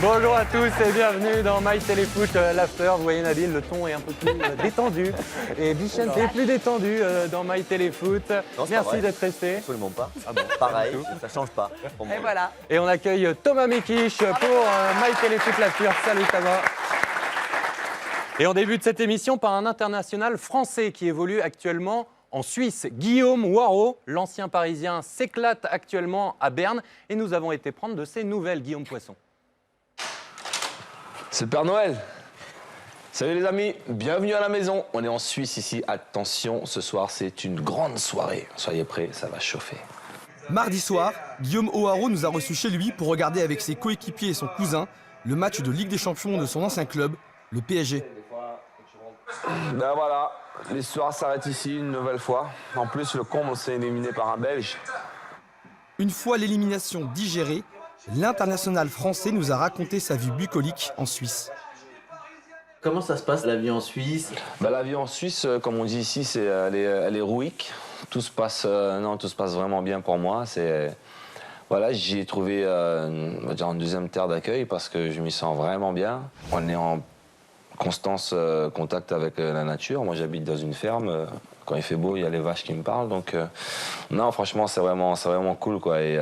Bonjour à tous et bienvenue dans My Téléfoot, l'after. Vous voyez Nabil, le ton est un peu plus détendu. Et Bichente est plus détendu dans My Téléfoot. Non, c'est Merci pas vrai. d'être resté. Absolument pas. Ah bon, Pareil, ça change pas. Pour moi. Et voilà. Et on accueille Thomas Mekish pour My Téléfoot l'after. Salut Thomas. Et on débute cette émission par un international français qui évolue actuellement en Suisse. Guillaume Waro, l'ancien parisien, s'éclate actuellement à Berne et nous avons été prendre de ses nouvelles. Guillaume Poisson. C'est Père Noël. Salut les amis, bienvenue à la maison. On est en Suisse ici. Attention, ce soir c'est une grande soirée. Soyez prêts, ça va chauffer. Mardi soir, Guillaume O'Haraud nous a reçus chez lui pour regarder avec ses coéquipiers et son cousin le match de Ligue des Champions de son ancien club, le PSG. Ben voilà, l'histoire s'arrête ici une nouvelle fois. En plus, le comble, on s'est éliminé par un Belge. Une fois l'élimination digérée, l'international français nous a raconté sa vie bucolique en Suisse. Comment ça se passe la vie en Suisse? Ben, la vie en Suisse, comme on dit ici, elle est héroïque. Tout se passe vraiment bien pour moi. Voilà, j'y ai trouvé on va dire une deuxième terre d'accueil parce que je m'y sens vraiment bien. On est en contact avec la nature. Moi, j'habite dans une ferme. Quand il fait beau, il y a les vaches qui me parlent. Donc, non, franchement, c'est vraiment cool, quoi. Et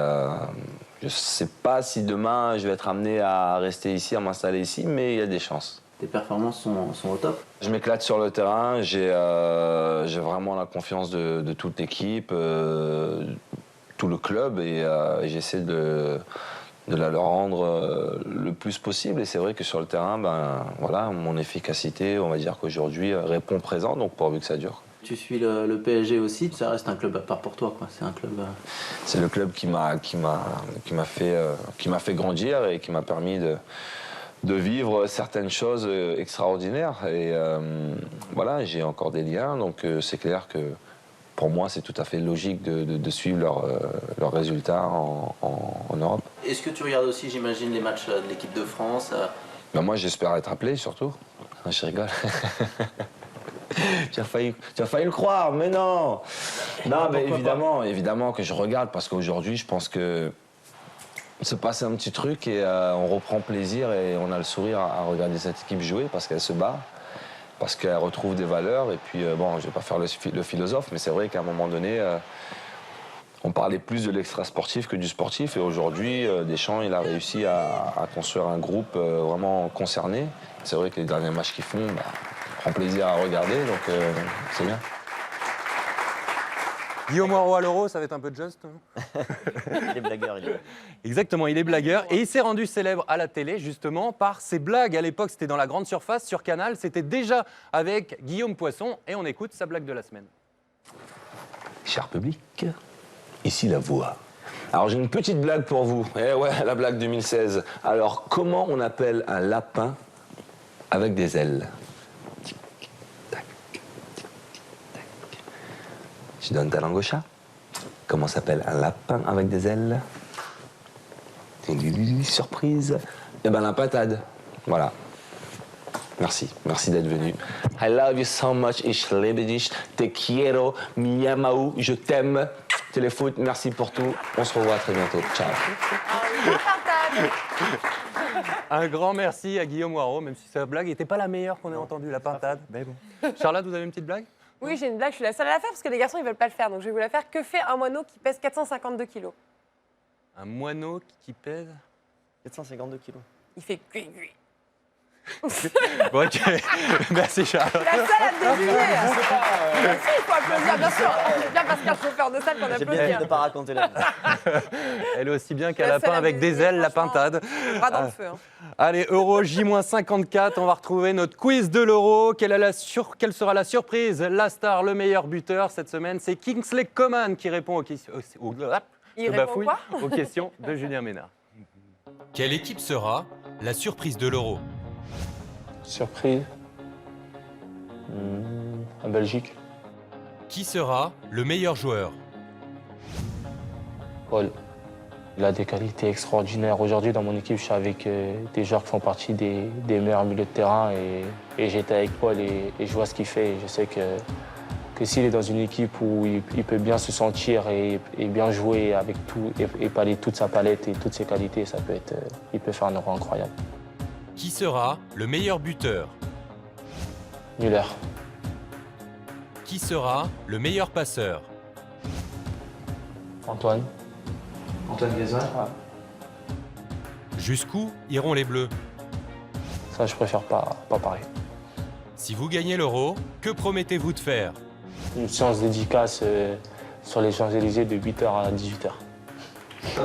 je sais pas si demain, je vais être amené à rester ici, à m'installer ici, mais il y a des chances. Tes performances sont au top? Je m'éclate sur le terrain. J'ai vraiment la confiance de toute l'équipe, tout le club, et j'essaie de la leur rendre le plus possible. Et c'est vrai que sur le terrain, ben, voilà, mon efficacité, on va dire qu'aujourd'hui, répond présent, donc pourvu que ça dure. Tu suis le PSG aussi, ça reste un club à part pour toi, quoi. C'est un club... C'est le club qui m'a fait grandir et qui m'a permis de vivre certaines choses extraordinaires. Et voilà, j'ai encore des liens, donc c'est clair que pour moi, c'est tout à fait logique de suivre leurs résultats en Europe. Est-ce que tu regardes aussi, j'imagine, les matchs de l'équipe de France? Ben moi, j'espère être appelé, surtout. Je rigole. Tu as failli le croire, mais non. Non, mais évidemment que je regarde, parce qu'aujourd'hui, je pense que se passe un petit truc et on reprend plaisir et on a le sourire à regarder cette équipe jouer parce qu'elle se bat, parce qu'elle retrouve des valeurs. Et puis, bon, je vais pas faire le philosophe, mais c'est vrai qu'à un moment donné, on parlait plus de l'extra-sportif que du sportif. Et aujourd'hui, Deschamps, il a réussi à construire un groupe vraiment concerné. C'est vrai que les derniers matchs qu'ils font, prend plaisir à regarder, donc c'est bien. Guillaume Waro à l'Euro, ça va être un peu juste. Il est blagueur, il est. Exactement, il est blagueur et il s'est rendu célèbre à la télé justement par ses blagues. À l'époque, c'était dans la grande surface sur Canal, c'était déjà avec Guillaume Poisson et on écoute sa blague de la semaine. Cher public, ici la voix. Alors j'ai une petite blague pour vous. Eh ouais, la blague 2016. Alors comment on appelle un lapin avec des ailes? Je donne ta langue au chat. Comment s'appelle un lapin avec des ailes? Surprise. Eh ben la pintade. Voilà. Merci d'être venu. I love you so much, ich liebe dich, te quiero, mi amau, je t'aime. Téléfoot, merci pour tout. On se revoit très bientôt. Ciao. Un grand merci à Guillaume Waro, même si sa blague n'était pas la meilleure qu'on ait entendue, la pintade. Mais bon. Charlotte, vous avez une petite blague? Oui, j'ai une blague, je suis la seule à la faire parce que les garçons ils veulent pas le faire, donc je vais vous la faire. Que fait un moineau qui pèse 452 kilos? Un moineau qui pèse 452 kilos. Il fait cui cui. Bon, ok. Merci Charlotte. La seule à te deviner. Si, il faut applaudir, bien sûr. C'est bien parce qu'un chauffeur de salle qu'on J'ai bien applaudit. dit de ne pas raconter la vie. Elle est aussi bien qu'un La lapin seule à avec des deviner, ailes, la franchement. pintade. Bras dans le feu. Hein. Allez, Euro J-54, on va retrouver notre quiz de l'Euro. Quelle sera la surprise? La star, le meilleur buteur cette semaine, c'est Kingsley Coman qui répond aux questions, Il répond quoi aux questions de Julien Ménard. Quelle équipe sera la surprise de l'Euro? Surprise. En Belgique. Qui sera le meilleur joueur? Paul. Il a des qualités extraordinaires. Aujourd'hui, dans mon équipe, je suis avec des joueurs qui font partie des meilleurs milieux de terrain. Et j'étais avec Paul et je vois ce qu'il fait. Et je sais que s'il est dans une équipe où il peut bien se sentir et bien jouer avec tout, et parler toute sa palette et toutes ses qualités, il peut faire un Euro incroyable. Qui sera le meilleur buteur? Müller. Qui sera le meilleur passeur? Antoine. Antoine Griezmann. Jusqu'où iront les Bleus? Ça, je préfère pas parler. Si vous gagnez l'Euro, que promettez-vous de faire? Une séance dédicace sur les Champs-Élysées de 8h à 18h. C'est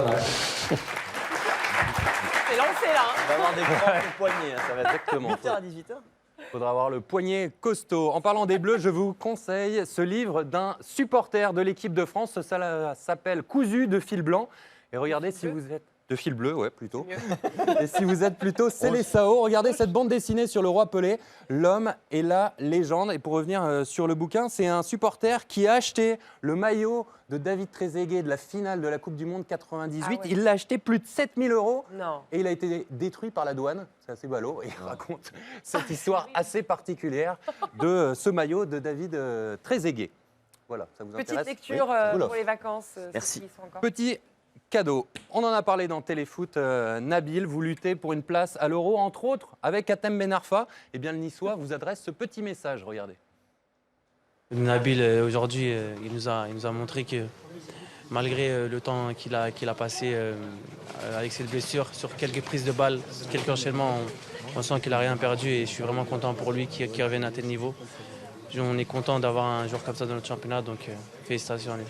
lancé là. Hein. On va avoir des grands poignets, ça va être Exactement. 8h à 18h. Il faudra avoir le poignet costaud. En parlant des Bleus, je vous conseille ce livre d'un supporter de l'équipe de France. Ça s'appelle Cousu de fil blanc. Et regardez si vous êtes... De fil bleu, ouais, plutôt. Et si vous êtes plutôt Célessao, regardez cette bande dessinée sur le roi Pelé, l'homme et la légende. Et pour revenir sur le bouquin, c'est un supporter qui a acheté le maillot de David Trezeguet de la finale de la Coupe du Monde 98. Ah ouais. Il l'a acheté plus de 7 000 €. Non. Et il a été détruit par la douane. C'est assez ballot. Et il raconte cette histoire assez particulière de ce maillot de David Trezeguet. Voilà, ça vous intéresse? Petite lecture Oui. pour les vacances. Merci. ceux qui y sont encore. Petit cadeau. On en a parlé dans Téléfoot. Nabil, vous luttez pour une place à l'Euro, entre autres, avec Hatem Ben Arfa. Eh bien, le Niçois vous adresse ce petit message. Regardez. Nabil, aujourd'hui, il nous a montré que malgré le temps qu'il a passé avec cette blessure, sur quelques prises de balles, quelques enchaînements, on sent qu'il n'a rien perdu et je suis vraiment content pour lui qu'il revienne à tel niveau. On est content d'avoir un joueur comme ça dans notre championnat, donc félicitations à lui.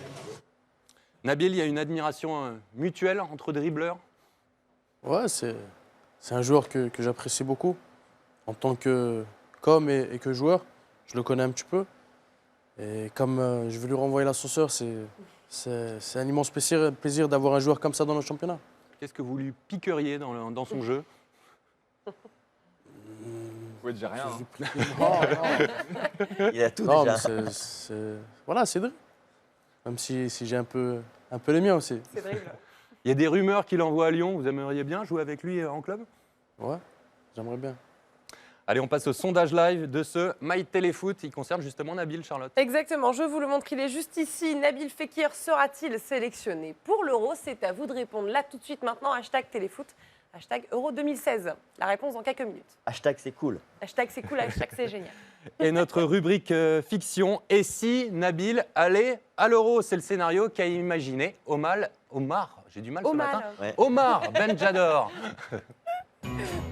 Nabil, il y a une admiration mutuelle entre dribbleurs. Ouais, c'est un joueur que j'apprécie beaucoup. En tant qu'homme et que joueur, je le connais un petit peu. Et comme je veux lui renvoyer l'ascenseur, c'est un immense plaisir d'avoir un joueur comme ça dans notre championnat. Qu'est-ce que vous lui piqueriez dans son jeu? Vous pouvez dire rien. Il a tout Non, déjà. mais voilà, c'est vrai. Même si j'ai un peu les miens aussi. C'est drôle. Il y a des rumeurs qu'il envoie à Lyon. Vous aimeriez bien jouer avec lui en club? Ouais, j'aimerais bien. Allez, on passe au sondage live de ce My Téléfoot. Il concerne justement Nabil, Charlotte. Exactement, je vous le montre, il est juste ici. Nabil Fekir sera-t-il sélectionné pour l'Euro? C'est à vous de répondre là tout de suite maintenant. Hashtag Téléfoot, hashtag Euro 2016. La réponse dans quelques minutes. Hashtag c'est cool. Hashtag c'est cool, hashtag c'est génial. Et notre rubrique fiction. Et si Nabil allait à l'Euro? C'est le scénario qu'a imaginé Omar, j'ai du mal ce Omar. matin. Ouais. Omar Benjador.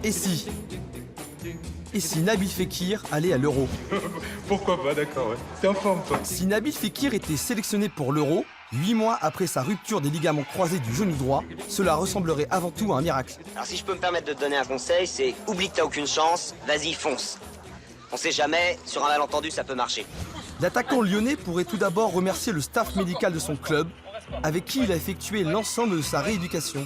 Et si Nabil Fekir allait à l'Euro? Pourquoi pas, d'accord, ouais. T'es en forme, toi. Si Nabil Fekir était sélectionné pour l'Euro, 8 mois après sa rupture des ligaments croisés du genou droit, cela ressemblerait avant tout à un miracle. Alors si je peux me permettre de te donner un conseil, c'est oublie que t'as aucune chance, vas-y fonce. On sait jamais, sur un malentendu ça peut marcher. L'attaquant lyonnais pourrait tout d'abord remercier le staff médical de son club, avec qui il a effectué l'ensemble de sa rééducation.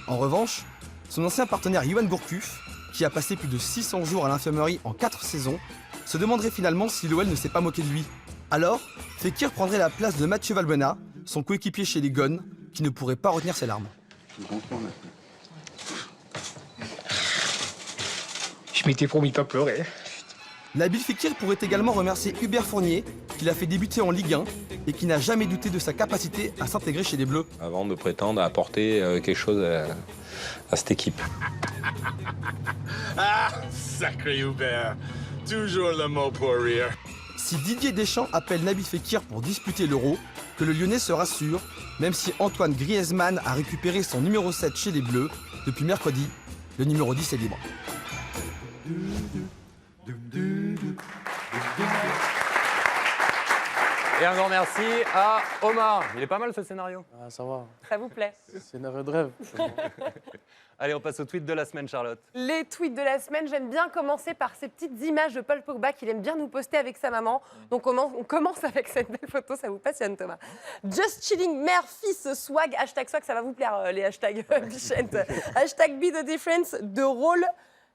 En revanche, son ancien partenaire Yoann Gourcuff, qui a passé plus de 600 jours à l'infirmerie en 4 saisons, se demanderait finalement si l'OL ne s'est pas moqué de lui. Alors, Fekir prendrait la place de Mathieu Valbuena, son coéquipier chez les Gones, qui ne pourrait pas retenir ses larmes. Je m'étais promis pas pleurer. Nabil Fekir pourrait également remercier Hubert Fournier, qui l'a fait débuter en Ligue 1 et qui n'a jamais douté de sa capacité à s'intégrer chez les Bleus. Avant de prétendre à apporter quelque chose à cette équipe. Ah, sacré Hubert. Toujours le mot pour rire. Si Didier Deschamps appelle Nabil Fekir pour disputer l'Euro, que le Lyonnais se rassure, même si Antoine Griezmann a récupéré son numéro 7 chez les Bleus, depuis mercredi, le numéro 10 est libre. Et un grand merci à Omar. Il est pas mal ce scénario. Ah, ça va, Ça vous plaît? c'est une rêve de rêve. Allez, on passe au tweet de la semaine, Charlotte. Les tweets de la semaine, j'aime bien commencer par ces petites images de Paul Pogba qu'il aime bien nous poster avec sa maman. Donc on commence avec cette belle photo, ça vous passionne Thomas. Just chilling, mère, fils, swag, hashtag swag, ça va vous plaire les hashtags Bichette. Hashtag be the difference, de rôle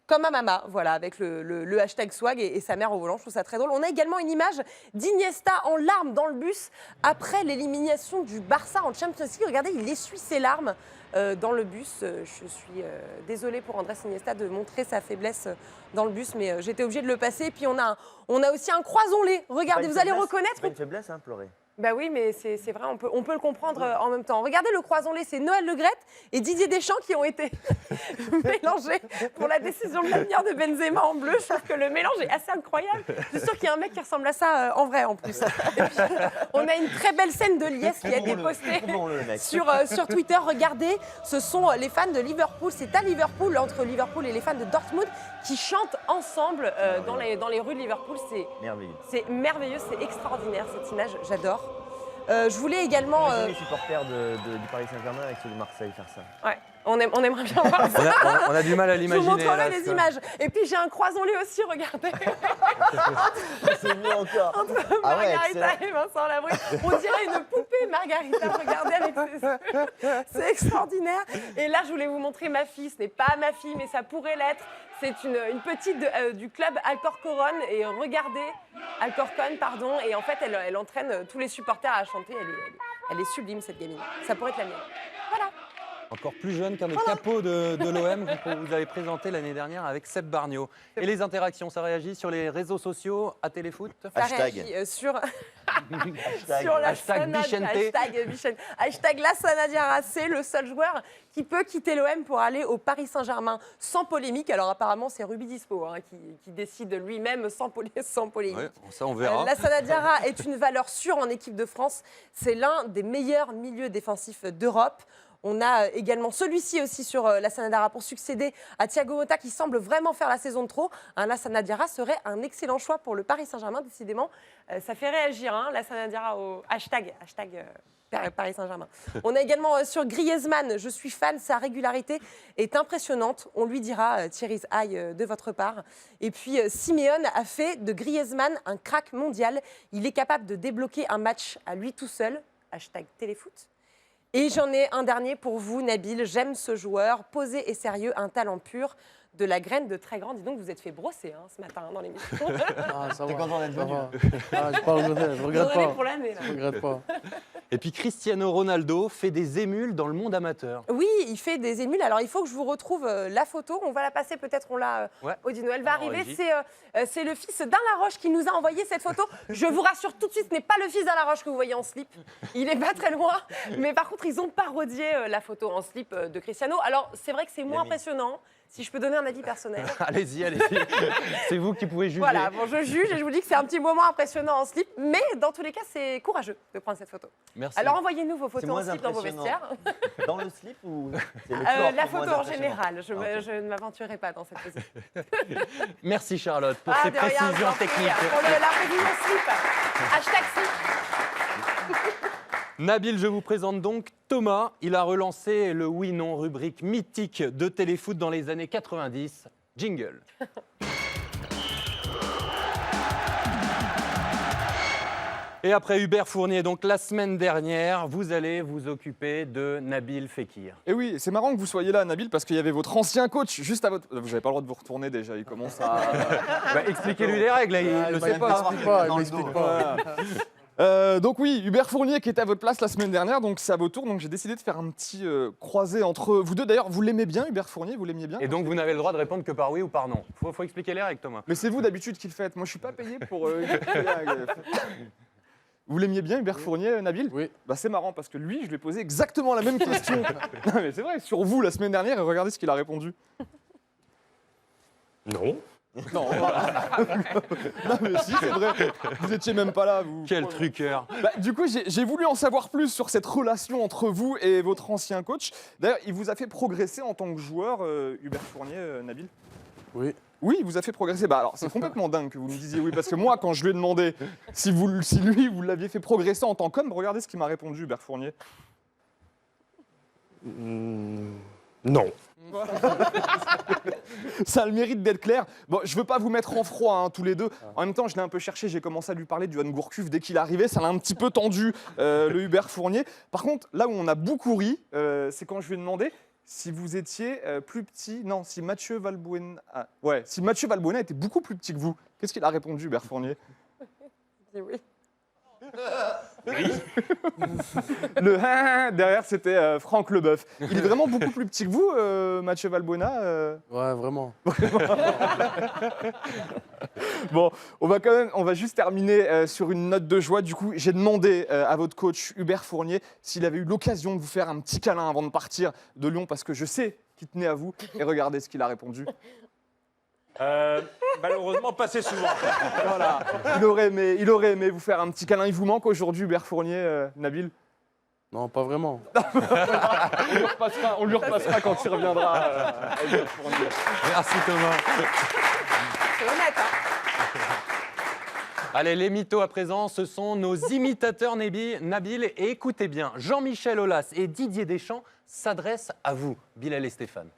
comme à Mama, voilà, avec le hashtag swag et sa mère au volant. Je trouve ça très drôle. On a également une image d'Iniesta en larmes dans le bus après l'élimination du Barça en Champions League. Regardez, il essuie ses larmes dans le bus. Je suis désolée pour Andrés Iniesta de montrer sa faiblesse dans le bus, mais j'étais obligée de le passer. Et puis on a aussi un croisons-les. Regardez, vous allez reconnaître. C'est pas une faiblesse, hein, pleurer. Bah oui, mais c'est vrai, on peut le comprendre en même temps. Regardez le croisons-les, c'est Noël Le Graët et Didier Deschamps qui ont été mélangés pour la décision de l'avenir de Benzema en bleu. Je trouve que le mélange est assez incroyable. Je suis sûre qu'il y a un mec qui ressemble à ça en vrai en plus. Et puis, on a une très belle scène de liesse qui a été postée sur Twitter. Regardez, ce sont les fans de Liverpool. C'est à Liverpool, entre Liverpool et les fans de Dortmund, qui chantent ensemble dans les rues de Liverpool. C'est merveilleux. C'est merveilleux, c'est extraordinaire cette image, j'adore. Je voulais également. Les supporters du Paris Saint-Germain avec ceux de Marseille faire ça. Ouais, on aimerait bien voir ça. On a du mal à Je vous l'imaginer. montrerai les images. Et puis j'ai un croisons-les aussi, regardez. C'est mieux encore. Entre Margarita et Vincent Labrie. On dirait une poupée, Margarita. Regardez avec ses... C'est extraordinaire. Et là, je voulais vous montrer ma fille. Ce n'est pas ma fille, mais ça pourrait l'être. C'est une petite du club Alcorcón. Et regardez, Alcorcón, pardon. Et en fait, elle entraîne tous les supporters à chanter. Elle est sublime, cette gamine. Ça pourrait être la mienne. Voilà. Encore plus jeune qu'un des capots de l'OM que vous avez présenté l'année dernière avec Seb Bargnaud. Et les interactions, ça réagit sur les réseaux sociaux à Téléfoot? Ça réagit sur la hashtag Bichente. Hashtag Lassana Diarra, c'est le seul joueur qui peut quitter l'OM pour aller au Paris Saint-Germain sans polémique. Alors apparemment, c'est Ruby Dispo qui décide lui-même sans polémique. Ouais, ça, on verra. Lassana Diarra est une valeur sûre en équipe de France. C'est l'un des meilleurs milieux défensifs d'Europe. On a également celui-ci aussi sur Lassana Diarra pour succéder à Thiago Motta qui semble vraiment faire la saison de trop. Lassana Diarra serait un excellent choix pour le Paris Saint-Germain, décidément. Ça fait réagir, Lassana Diarra au hashtag Paris Saint-Germain. On a également sur Griezmann, je suis fan, sa régularité est impressionnante. On lui dira, Thierry's Eye, de votre part. Et puis Simeone a fait de Griezmann un crack mondial. Il est capable de débloquer un match à lui tout seul. Hashtag Téléfoot. Et j'en ai un dernier pour vous, Nabil. J'aime ce joueur, posé et sérieux, un talent pur, de la graine de très grande. Dis donc, vous êtes fait brosser ce matin dans l'émission. T'es content d'être venu. Je regrette pas. Pour l'année, là. Je regrette pas. Et puis Cristiano Ronaldo fait des émules dans le monde amateur. Oui, il fait des émules. Alors, il faut que je vous retrouve la photo. On va la passer, peut-être on l'a au dîner. Elle va arriver. C'est le fils d'Alain Laroche qui nous a envoyé cette photo. Je vous rassure tout de suite, ce n'est pas le fils d'Alain Laroche que vous voyez en slip. Il n'est pas très loin. Mais par contre, ils ont parodié la photo en slip de Cristiano. Alors, c'est vrai que c'est moins impressionnant. Si je peux donner un avis personnel. Allez-y. C'est vous qui pouvez juger. Voilà, bon, je juge et je vous dis que c'est un petit moment impressionnant en slip. Mais dans tous les cas, c'est courageux de prendre cette photo. Merci. Alors, envoyez-nous vos photos en slip dans vos vestiaires. Dans le slip ou la photo en général. Je ne m'aventurerai pas dans cette position. Merci Charlotte pour ces de rien, précisions techniques. Pour la précision slip. Hashtag slip. Nabil, je vous présente donc Thomas. Il a relancé le oui-non, rubrique mythique de Téléfoot dans les années 90. Jingle. Et après Hubert Fournier, donc la semaine dernière, vous allez vous occuper de Nabil Fekir. Et oui, c'est marrant que vous soyez là, Nabil, parce qu'il y avait votre ancien coach juste à votre... Vous n'avez pas le droit de vous retourner déjà, il commence à... Expliquez-lui les règles, il ne sait pas. Il m'explique pas. Donc oui, Hubert Fournier qui était à votre place la semaine dernière, donc c'est à votre tour. Donc j'ai décidé de faire un petit croisé entre vous deux. D'ailleurs, vous l'aimez bien, Hubert Fournier, vous l'aimiez bien? Et donc vous n'avez le droit de répondre que par oui ou par non. Faut expliquer les règles, Thomas. Mais c'est vous d'habitude qui le faites. Moi, je suis pas payé pour. Vous l'aimiez bien, Hubert Fournier, Nabil? Oui. Bah c'est marrant parce que lui, je lui ai posé exactement la même question. Non mais c'est vrai, sur vous la semaine dernière, et regardez ce qu'il a répondu. Non. Non, non mais si, c'est vrai, vous étiez même pas là. Vous. Quel truqueur. Bah, du coup, j'ai voulu en savoir plus sur cette relation entre vous et votre ancien coach. D'ailleurs, il vous a fait progresser en tant que joueur, Hubert Fournier, Nabil? Oui. Oui, il vous a fait progresser. Bah alors, c'est complètement dingue que vous me disiez oui, parce que moi, quand je lui ai demandé si lui, vous l'aviez fait progresser en tant qu'homme, regardez ce qu'il m'a répondu, Hubert Fournier. Non. Ça a le mérite d'être clair. Bon, je veux pas vous mettre en froid tous les deux. En même temps, je l'ai un peu cherché, j'ai commencé à lui parler du Johan Gourcuff dès qu'il arrivait, ça l'a un petit peu tendu, le Hubert Fournier. Par contre, là où on a beaucoup ri, c'est quand je lui ai demandé si vous étiez plus petit, non, si Mathieu Valbuena, si Mathieu Valbuena était beaucoup plus petit que vous, qu'est-ce qu'il a répondu, Hubert Fournier? Oui. Le derrière, c'était Franck Leboeuf. Il est vraiment beaucoup plus petit que vous, Mathieu Valbuena Ouais, vraiment. Bon, on va juste terminer sur une note de joie. Du coup, j'ai demandé à votre coach Hubert Fournier s'il avait eu l'occasion de vous faire un petit câlin avant de partir de Lyon, parce que je sais qu'il tenait à vous. Et regardez ce qu'il a répondu. Malheureusement, pas assez souvent. Voilà, il aurait aimé vous faire un petit câlin. Il vous manque aujourd'hui, Hubert Fournier, Nabil? Non, pas vraiment. On lui repassera quand il reviendra. Hubert Fournier. Merci Thomas. C'est honnête, hein. Allez, les mythos à présent, ce sont nos imitateurs Nabil. Et écoutez bien, Jean-Michel Aulas et Didier Deschamps s'adressent à vous, Bilal et Stéphane.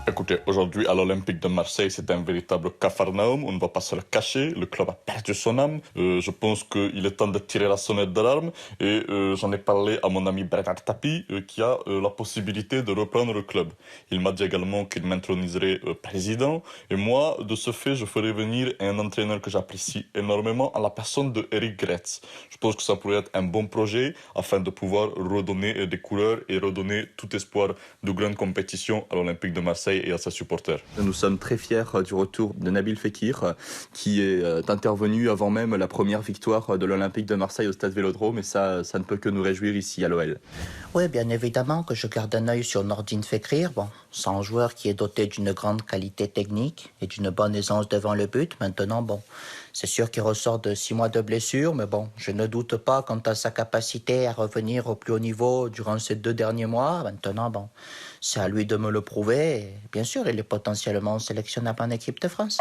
Écoutez, aujourd'hui à l'Olympique de Marseille, c'est un véritable capharnaüm, on ne va pas se le cacher, le club a perdu son âme, je pense qu'il est temps de tirer la sonnette d'alarme et j'en ai parlé à mon ami Bernard Tapie qui a la possibilité de reprendre le club. Il m'a dit également qu'il m'introniserait président et moi, de ce fait, je ferai venir un entraîneur que j'apprécie énormément à la personne de Eric Gretz. Je pense que ça pourrait être un bon projet afin de pouvoir redonner des couleurs et redonner tout espoir de grande compétition à l'Olympique de Marseille et à ses supporters. Nous sommes très fiers du retour de Nabil Fekir, qui est intervenu avant même la première victoire de l'Olympique de Marseille au Stade Vélodrome, et ça ne peut que nous réjouir ici à l'OL. Oui, bien évidemment que je garde un œil sur Nordin Fekir. Bon, c'est un joueur qui est doté d'une grande qualité technique et d'une bonne aisance devant le but. Maintenant, bon, c'est sûr qu'il ressort de 6 mois de blessure, mais bon, je ne doute pas quant à sa capacité à revenir au plus haut niveau durant ces 2 derniers mois. Maintenant, bon, c'est à lui de me le prouver. Et bien sûr, il est potentiellement sélectionnable en équipe de France.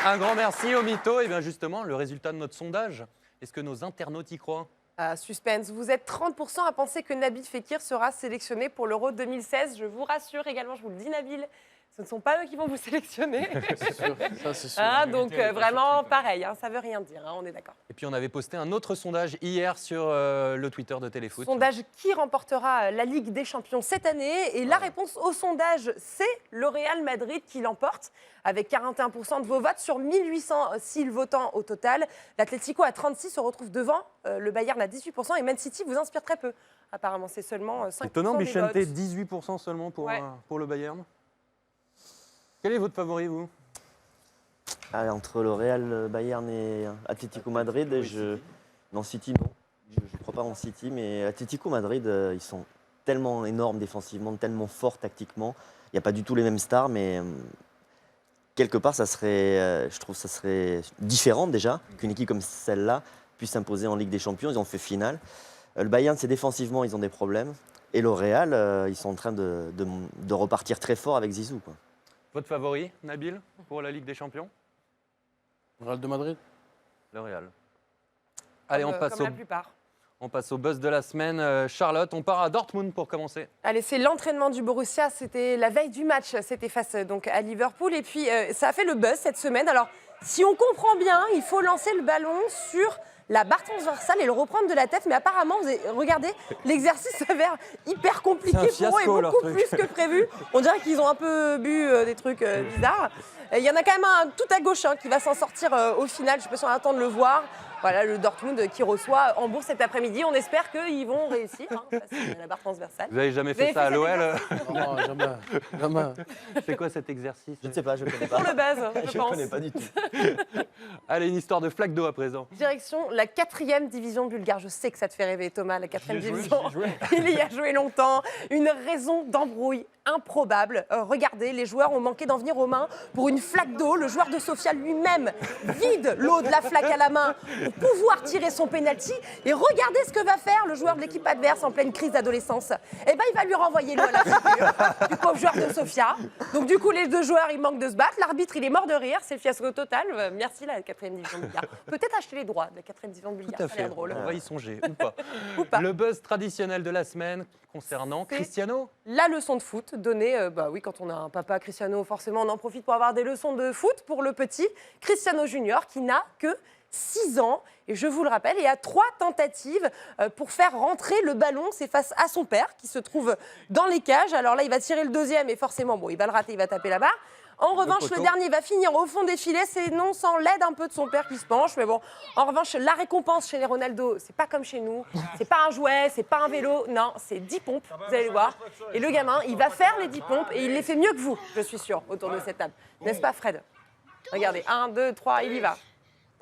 Un grand merci au mytho. Et bien justement, le résultat de notre sondage, est-ce que nos internautes y croient? Suspense. Vous êtes 30% à penser que Nabil Fekir sera sélectionné pour l'Euro 2016. Je vous rassure également, je vous le dis Nabil, ce ne sont pas eux qui vont vous sélectionner. C'est sûr, ça c'est sûr. Hein, donc vraiment pareil, hein, ça ne veut rien dire, hein, on est d'accord. Et puis on avait posté un autre sondage hier sur le Twitter de Téléfoot. Sondage qui remportera la Ligue des Champions cette année. Et la réponse au sondage, c'est le Real Madrid qui l'emporte avec 41% de vos votes sur 1806 votants au total. L'Atlético à 36 se retrouve devant, le Bayern à 18% et Man City vous inspire très peu. Apparemment, c'est seulement 5% Étonnant, des Bichente, votes. 18% seulement pour le Bayern. Quel est votre favori, vous? Entre le Real, Bayern et Atlético Madrid, non, City, non. Je ne crois pas en City, mais Atlético Madrid, ils sont tellement énormes défensivement, tellement forts tactiquement. Il n'y a pas du tout les mêmes stars, mais quelque part, je trouve que ça serait différent déjà qu'une équipe comme celle-là puisse s'imposer en Ligue des Champions. Ils ont fait finale. Le Bayern, c'est défensivement, ils ont des problèmes. Et le Real, ils sont en train de repartir très fort avec Zizou, quoi. Votre favori, Nabil, pour la Ligue des Champions? Real de Madrid. Le Real. Allez, on passe comme la plupart. On passe au buzz de la semaine. Charlotte, on part à Dortmund pour commencer. Allez, c'est l'entraînement du Borussia. C'était la veille du match. C'était face donc à Liverpool. Et puis, ça a fait le buzz cette semaine. Alors, si on comprend bien, il faut lancer le ballon sur la barre transversale et le reprendre de la tête. Mais apparemment, regardez, l'exercice s'avère hyper compliqué pour eux et beaucoup plus que prévu. On dirait qu'ils ont un peu bu des trucs bizarres. Il y en a quand même un tout à gauche qui va s'en sortir au final. Je ne sais pas si on attend de le voir. Voilà, le Dortmund qui reçoit Hambourg cet après-midi. On espère qu'ils vont réussir face à la barre transversale. Vous n'avez jamais fait ça à l'OL? Non, jamais. C'est quoi cet exercice? Je ne sais pas, je ne connais pas. Pour le buzz, je ne pense. connais pas du tout. Allez, une histoire de flaque d'eau à présent. Direction la 4e division bulgare. Je sais que ça te fait rêver, Thomas, la 4e division. Il y a joué longtemps. Une raison d'embrouille improbable. Regardez, les joueurs ont manqué d'en venir aux mains pour une flaque d'eau. Le joueur de Sofia lui-même vide l'eau de la flaque à la main pour pouvoir tirer son penalty. Et regardez ce que va faire le joueur de l'équipe adverse en pleine crise d'adolescence. Eh ben, il va lui renvoyer l'eau à la figure du pauvre joueur de Sofia. Donc du coup, les deux joueurs, ils manquent de se battre. L'arbitre, il est mort de rire. C'est le fiasco total. Merci la 4e division bulgare. Peut-être acheter les droits de la 4e une divan bulgare. Tout à Ça a l'air fait, drôle. on va y songer, ou pas. Le buzz traditionnel de la semaine concernant C'est Cristiano. La leçon de foot donnée, oui, quand on a un papa Cristiano, forcément, on en profite pour avoir des leçons de foot pour le petit Cristiano Junior qui n'a que 6 ans. Et je vous le rappelle, il y a 3 tentatives pour faire rentrer le ballon. C'est face à son père qui se trouve dans les cages. Alors là, il va tirer le deuxième et forcément, bon, il va le rater, il va taper la barre. En revanche, le dernier va finir au fond des filets. C'est non sans l'aide un peu de son père qui se penche. Mais bon, en revanche, la récompense chez les Ronaldo, c'est pas comme chez nous. C'est pas un jouet, c'est pas un vélo. Non, c'est 10 pompes, vous allez le voir. Et le gamin, il va faire les 10 pompes et il les fait mieux que vous, je suis sûre, autour de cette table. N'est-ce pas, Fred? Regardez, 1, 2, 3, il y va.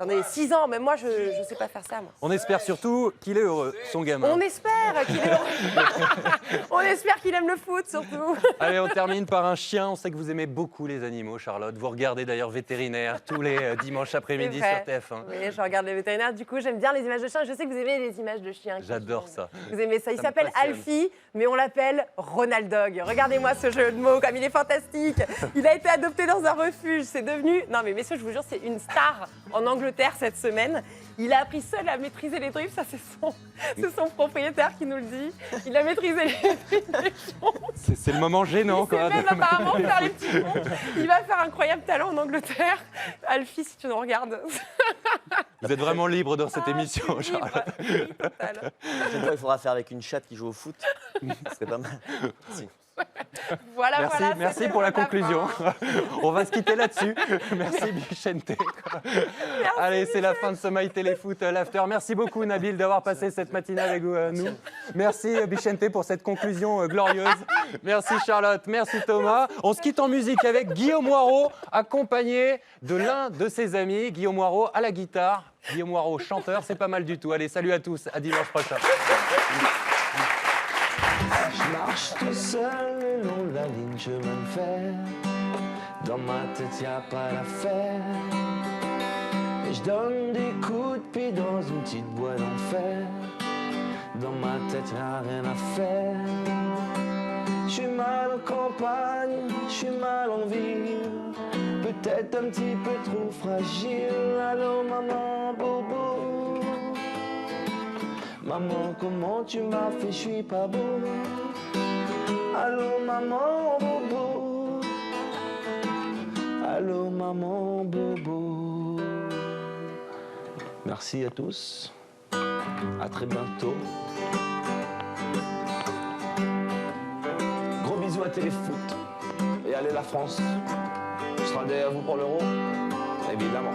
Attendez, 6 ans, même moi, je ne sais pas faire ça, moi. On espère surtout qu'il est heureux, son gamin. On espère qu'il est heureux. On espère qu'il aime le foot, surtout. Allez, on termine par un chien. On sait que vous aimez beaucoup les animaux, Charlotte. Vous regardez d'ailleurs Vétérinaire tous les dimanches après-midi sur TF1. Oui, je regarde les vétérinaires. Du coup, j'aime bien les images de chiens. Je sais que vous aimez les images de chiens. J'adore ça. Vous aimez ça. Il me s'appelle passionne. Alfie, mais on l'appelle Ronaldog. Regardez-moi ce jeu de mots, comme il est fantastique. Il a été adopté dans un refuge. C'est devenu... Non, mais messieurs, je vous jure, c'est une star en Angleterre cette semaine. Il a appris seul à maîtriser les drifts. Ça, c'est son propriétaire qui nous le dit. Il a maîtrisé les drifts. C'est le moment gênant, Il sait même apparemment faire les petits ponts. Il va faire un incroyable talent en Angleterre. Alfie, si tu nous regardes. Vous êtes vraiment libre dans cette émission, Charlotte. Il faudra faire avec une chatte qui joue au foot. Ce serait pas mal. Si. Voilà, Merci pour la conclusion. On va se quitter là-dessus. Merci Bichente. Allez, c'est la fin de ce My Téléfoot l'After. Merci beaucoup Nabil d'avoir passé cette matinée avec nous. Merci Bichente pour cette conclusion glorieuse. Merci Charlotte, merci Thomas. On se quitte en musique avec Guillaume Moirot, accompagné de l'un de ses amis, Guillaume Moirot à la guitare. Guillaume Moirot chanteur, c'est pas mal du tout. Allez, salut à tous, à dimanche prochain. Je marche tout seul le long de la ligne chemin de fer. Dans ma tête y'a pas d'affaire. Et je donne des coups de pied dans une petite boîte d'enfer. Dans ma tête y'a rien à faire. Je suis mal en campagne, je suis mal en ville. Peut-être un petit peu trop fragile. Allô maman, bobo. Maman, comment tu m'as fait, je suis pas beau. Allô maman, bobo. Allô maman, bobo. Merci à tous. À très bientôt. Gros bisous à Téléfoot. Et allez la France. Je serai derrière vous pour l'Euro. Évidemment.